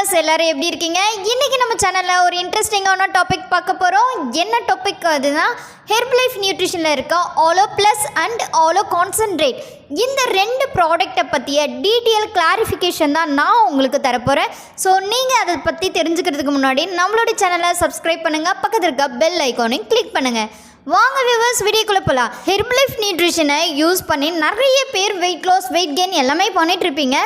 Viewers எல்லாரும் எப்படி இருக்கீங்க? இன்னைக்கு நம்ம சேனல்ல ஒரு இன்ட்ரெஸ்டிங்கான டாபிக் பார்க்க போறோம். என்ன டாபிக் அதுனா ஹெர்பலைஃப் நியூட்ரிஷன்ல இருக்க ஆலோ பிளஸ் அண்ட் ஆலோ கான்சென்ட்ரேட் இந்த ரெண்டு ப்ராடக்ட்டை பற்றிய டீட்டெயில் கிளாரிஃபிகேஷன் தான் நான் உங்களுக்கு தரப்போகிறேன். ஸோ நீங்கள் அதை பற்றி தெரிஞ்சுக்கிறதுக்கு முன்னாடி நம்மளோட சேனலை சப்ஸ்கிரைப் பண்ணுங்கள், பக்கத்தில் இருக்க பெல் ஐக்கானையும் கிளிக் பண்ணுங்கள். வாங்க வியூவர்ஸ் வீடியோக்குள்ளே போகலாம். ஹெர்பலைஃப் நியூட்ரிஷனை யூஸ் பண்ணி நிறைய பேர் வெயிட் லாஸ், வெயிட் கெயின் எல்லாமே பண்ணிகிட்ருப்பீங்க.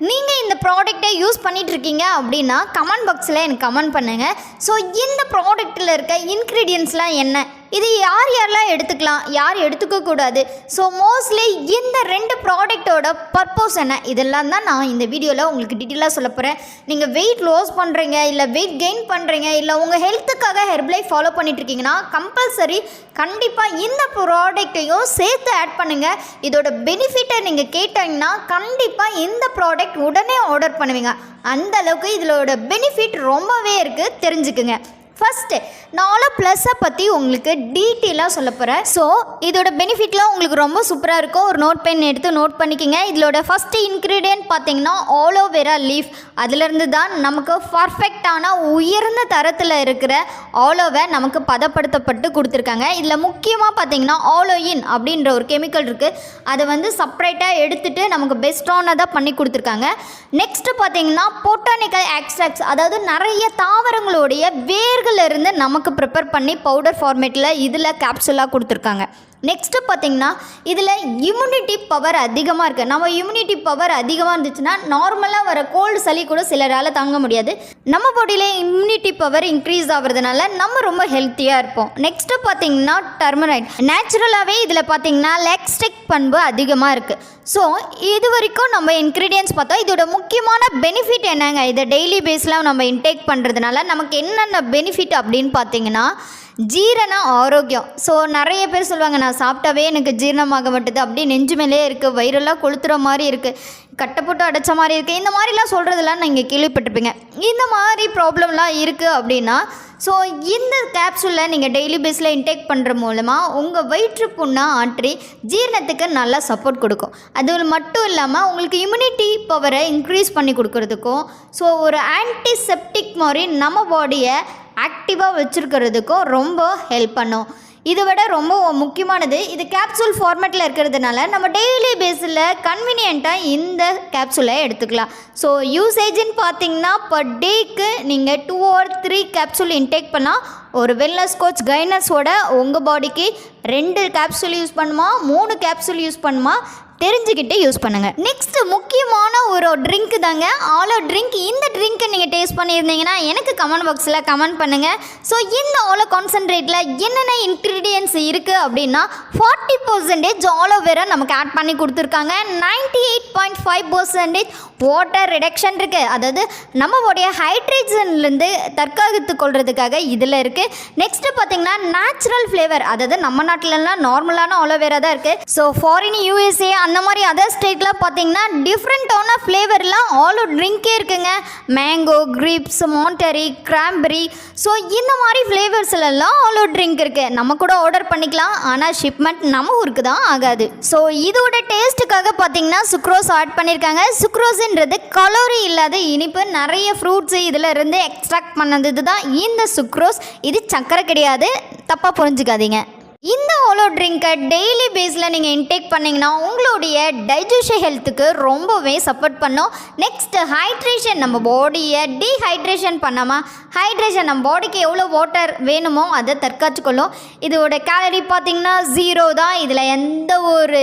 நீங்கள் இந்த ப்ராடக்டை யூஸ் பண்ணிகிட்ருக்கீங்க அப்படின்னா கமெண்ட் பாக்ஸில் எனக்கு கமெண்ட் பண்ணுங்கள். ஸோ இந்த ப்ராடக்ட்டில் இருக்க இன்க்ரீடியன்ட்ஸ்லாம் என்ன, இது யார் யாரெல்லாம் எடுத்துக்கலாம், யார் எடுத்துக்கக்கூடாது, ஸோ மோஸ்ட்லி இந்த ரெண்டு ப்ராடக்டோட பர்பஸ் என்ன, இதெல்லாம் தான் நான் இந்த வீடியோவில் உங்களுக்கு டீட்டெயிலாக சொல்ல போகிறேன். நீங்கள் வெயிட் லாஸ் பண்ணுறீங்க, இல்லை வெயிட் கெயின் பண்ணுறீங்க, இல்லை உங்கள் ஹெல்த்துக்காக ஹெர்பலைஃப் ஃபாலோ பண்ணிகிட்ருக்கீங்கன்னா கம்பல்சரி கண்டிப்பாக இந்த ப்ராடக்டையும் சேர்த்து ஆட் பண்ணுங்கள். இதோட பெனிஃபிட்டை நீங்கள் கேட்டிங்கன்னா கண்டிப்பாக இந்த ப்ராடக்ட் உடனே ஆர்டர் பண்ணுவீங்க. அந்த அளவுக்கு இதோட பெனிஃபிட் ரொம்பவே இருக்குது, தெரிஞ்சுக்குங்க. ஃபஸ்ட்டு நான் ஆலோ ப்ளஸ்ஸை பற்றி உங்களுக்கு டீட்டெயிலாக சொல்ல போகிறேன். ஸோ இதோட பெனிஃபிட்லாம் உங்களுக்கு ரொம்ப சூப்பராக இருக்கும். ஒரு நோட் பென் எடுத்து நோட் பண்ணிக்கோங்க. இதோட ஃபஸ்ட்டு இன்க்ரீடியன்ட் பார்த்திங்கன்னா ஆலோவேரா லீஃப். அதிலிருந்து தான் நமக்கு பர்ஃபெக்டான உயர்ந்த தரத்தில் இருக்கிற ஆலோவை நமக்கு பதப்படுத்தப்பட்டு கொடுத்துருக்காங்க. இதில் முக்கியமாக பார்த்திங்கன்னா ஆலோயின் அப்படின்ற ஒரு கெமிக்கல் இருக்குது. அதை செப்பரேட்டாக எடுத்துகிட்டு நமக்கு பெஸ்ட்டானதாக பண்ணி கொடுத்துருக்காங்க. நெக்ஸ்ட்டு பார்த்திங்கன்னா பொட்டானிக்கல் எக்ஸ்ட்ராக்ட்ஸ், அதாவது நிறைய தாவரங்களுடைய வேர்களிலிருந்து நமக்கு ப்ரிப்பேர் பண்ணி பவுடர் ஃபார்மேட்டில் இதில் கேப்சூலாக கொடுத்துருக்காங்க. நெக்ஸ்ட்டு பார்த்திங்கன்னா இதில் இம்யூனிட்டி பவர் அதிகமாக இருக்குது. நம்ம இம்யூனிட்டி பவர் அதிகமாக இருந்துச்சுன்னா நார்மலாக வர கோல்டு சளி கூட சிலரால் தாங்க முடியாது. நம்ம பாடியில் இம்யூனிட்டி பவர் இன்க்ரீஸ் ஆகிறதுனால நம்ம ரொம்ப ஹெல்த்தியாக இருப்போம். நெக்ஸ்ட்டு பார்த்திங்கன்னா டர்மரைட். நேச்சுரலாகவே இதில் பார்த்திங்கன்னா லாக்ஸ்டிக் பண்பு அதிகமாக இருக்குது. ஸோ இது வரைக்கும் நம்ம இன்க்ரீடியன்ஸ் பார்த்தோம். இதோட முக்கியமான பெனிஃபிட் என்னங்க, இதை டெய்லி பேஸில் நம்ம இன்டேக் பண்ணுறதுனால நமக்கு என்னென்ன பெனிஃபிட் அப்படின்னு பார்த்திங்கன்னா ஜீரண ஆரோக்கியம். ஸோ நிறைய பேர் சொல்லுவாங்க, நான் சாப்பிட்டாவே எனக்கு ஜீரணமாக மாட்டுது, அப்படியே நெஞ்சு மேலே இருக்குது, வயிறெல்லாம் கொளுத்துற மாதிரி இருக்குது, கட்டை போட்டு அடைச்ச மாதிரி இருக்குது, இந்த மாதிரிலாம் சொல்கிறதெல்லாம் நீங்கள் கேள்விப்பட்டிருப்பீங்க. இந்த மாதிரி ப்ராப்ளம்லாம் இருக்குது அப்படின்னா ஸோ இந்த கேப்சூலில் நீங்கள் டெய்லி பேஸில் இன்டேக் பண்ணுற மூலமாக உங்கள் வயிற்று புண்ணை ஆற்றி ஜீரணத்துக்கு நல்லா சப்போர்ட் கொடுக்கும். அது மட்டும் இல்லாமல் உங்களுக்கு இம்யூனிட்டி பவரை இன்க்ரீஸ் பண்ணி கொடுக்கறதுக்கும், ஸோ ஒரு ஆன்டிசெப்டிக் மாதிரி நம்ம பாடியை ஆக்டிவாக வச்சுருக்கிறதுக்கும் ரொம்ப ஹெல்ப் பண்ணும். இதை விட ரொம்ப முக்கியமானது, இது கேப்சூல் ஃபார்மேட்டில் இருக்கிறதுனால நம்ம டெய்லி பேஸில் கன்வீனியண்ட்டாக இந்த கேப்சூலை எடுத்துக்கலாம். ஸோ யூசேஜின்னு பார்த்தீங்கன்னா பர் டேக்கு நீங்கள் 2 or 3 கேப்சூல் இன்டேக் பண்ணால் ஒரு வெல்னஸ் கோச் கைனஸோட உங்கள் பாடிக்கு 2 கேப்சூல் யூஸ் பண்ணுமா 3 கேப்சூல் யூஸ் பண்ணுமா தெரிஞ்சுக்கிட்டு யூஸ் பண்ணுங்கள். நெக்ஸ்ட்டு முக்கியமான ஒரு ட்ரிங்க்கு தாங்க ஆலோ ட்ரிங்க். இந்த ட்ரிங்க்கை நீங்கள் டேஸ்ட் பண்ணியிருந்தீங்கன்னா எனக்கு கமெண்ட் பாக்ஸில் கமெண்ட் பண்ணுங்கள். ஸோ இந்த ஆலோ கான்சென்ட்ரேட்டில் என்னென்ன இன்க்ரீடியன்ட்ஸ் இருக்குது அப்படின்னா 40% ஆலோவேரா நமக்கு ஆட் பண்ணி கொடுத்துருக்காங்க. 98.5% வாட்டர் ரிடக்ஷன் இருக்குது. அதாவது நம்மளுடைய ஹைட்ரேஜன்லேருந்து தற்காத்து கொள்றதுக்காக இதில் இருக்குது. நெக்ஸ்ட்டு பார்த்திங்கன்னா நேச்சுரல் ஃப்ளேவர், அதாவது நம்ம நாட்டிலலாம் நார்மலான ஆலோவேரா தான் இருக்குது. ஸோ ஃபாரின் USA அந்த மாதிரி அதர் ஸ்டேட்லாம் பார்த்தீங்கன்னா டிஃப்ரெண்ட்டான ஃப்ளேவர்லாம் ஆலோ ட்ரிங்க்கே இருக்குங்க. மேங்கோ, கிரேப்ஸ், மாண்டரி, கிராம்பெரி, ஸோ இந்த மாதிரி ஃப்ளேவர்ஸ்லாம் ஆலோ ட்ரிங்க் இருக்குது. நம்ம கூட ஆர்டர் பண்ணிக்கலாம், ஆனால் ஷிப்மெண்ட் நம்ம ஊருக்கு தான் ஆகாது. ஸோ இதோட டேஸ்ட்டுக்காக பார்த்தீங்கன்னா சுக்ரோஸ் ஆட் பண்ணியிருக்காங்க. சுக்ரோஸுன்றது கலோரி இல்லாத இனிப்பு, நிறைய ஃப்ரூட்ஸு இதில் இருந்து எக்ஸ்ட்ராக்ட் பண்ணது தான் இந்த சுக்ரோஸ். இது சக்கரை கிடையாது, தப்பாக புரிஞ்சுக்காதீங்க. இந்த ஆலோ ட்ரிங்கை டெய்லி பேஸில் நீங்கள் இன்டேக் பண்ணிங்கன்னா உங்களுடைய டைஜஷன் ஹெல்த்துக்கு ரொம்பவே சப்போர்ட் பண்ணும். நெக்ஸ்ட்டு ஹைட்ரேஷன், நம்ம பாடியை டீஹைட்ரேஷன் பண்ணாமல் ஹைட்ரேஷன், நம்ம பாடிக்கு எவ்வளோ வாட்டர் வேணுமோ அதை தற்காத்துக்கொள்ளும். இதோட கேலரி பார்த்திங்கன்னா 0 தான். இதில் எந்த ஒரு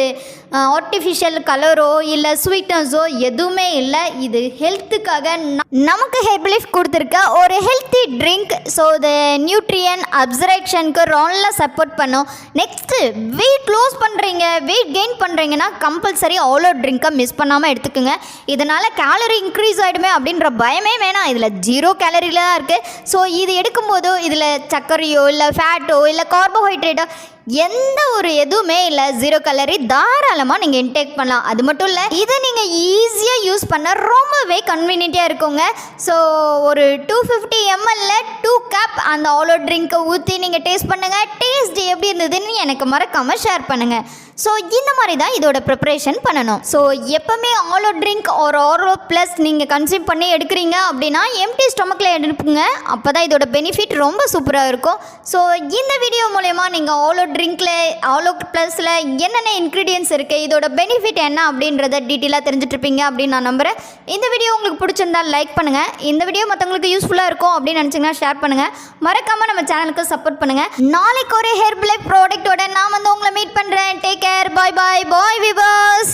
ஆர்டிஃபிஷியல் கலரோ இல்லை ஸ்வீட்னஸோ எதுவுமே இல்லை. இது ஹெல்த்துக்காக நமக்கு ஹெர்பலைஃப் கொடுத்துருக்க ஒரு ஹெல்த்தி ட்ரிங்க். ஸோ இது நியூட்ரியன் அப்சர்வேஷனுக்கு நல்லா சப்போர்ட் பண்ணும். நெக்ஸ்ட்டு வெயிட் லாஸ் பண்ணுறீங்க, வெயிட் கெயின் பண்ணுறீங்கன்னா கம்பல்சரி ஆலோ ட்ரிங்க்கை மிஸ் பண்ணாமல் எடுத்துக்கோங்க. இதனால் கேலரி இன்க்ரீஸ் ஆகிடுமே அப்படின்ற பயமே வேணாம். இதில் 0 கேலரியில் தான் இருக்குது. ஸோ இது எடுக்கும்போதோ இதில் சர்க்கரையோ இல்லை ஃபேட்டோ இல்லை கார்போஹைட்ரேட்டோ எந்த ஒரு எதுவுமே இல்லை, 0 கலரி தாராளமாக நீங்கள் இன்டேக் பண்ணலாம். அது மட்டும் இல்லை, இதை நீங்கள் ஈஸியாக யூஸ் பண்ண ரொம்பவே கன்வீனியண்ட்டாக இருக்குங்க. ஸோ ஒரு 250 ml 2 கப் அந்த ஆலோ ட்ரிங்க்கை ஊற்றி நீங்கள் டேஸ்ட் பண்ணுங்கள். டேஸ்ட் எப்படி இருந்ததுன்னு எனக்கு மறக்காமல் ஷேர் பண்ணுங்கள். ஸோ இந்த மாதிரி தான் இதோட ப்ரிப்பரேஷன் பண்ணணும். ஸோ எப்போவுமே ஆலோ ட்ரிங்க் ஒரு ஆலோ ப்ளஸ் நீங்கள் கன்சியூம் பண்ணி எடுக்கிறீங்க அப்படின்னா எம்டி ஸ்டொமக்கில் எடுப்புங்க. அப்போ தான் இதோட பெனிஃபிட் ரொம்ப சூப்பராக இருக்கும். ஸோ இந்த வீடியோ மூலயமா நீங்கள் ஆலோ ட்ரிங்க்கில் ஆலோ ப்ளஸில் என்னென்ன இன்க்ரீடியன்ஸ் இருக்குது, இதோட பெனிஃபிட் என்ன அப்படின்றத டீட்டெயிலாக தெரிஞ்சுட்ருப்பீங்க அப்படின்னு நான் நம்புகிறேன். இந்த வீடியோ உங்களுக்கு பிடிச்சிருந்தால் லைக் பண்ணுங்கள். இந்த வீடியோ மற்றவங்களுக்கு யூஸ்ஃபுல்லாக இருக்கும் அப்படின்னு நினச்சிங்கன்னா ஷேர் பண்ணுங்கள். மறக்காமல் நம்ம சேனலுக்கு சப்போர்ட் பண்ணுங்கள். நாளைக்கு ஒரு ஹெர்பல் லைஃப் ப்ராடக்ட்டோட நான் உங்களை மீட் பண்ணுறேன். Take care. Bye bye bye viewers.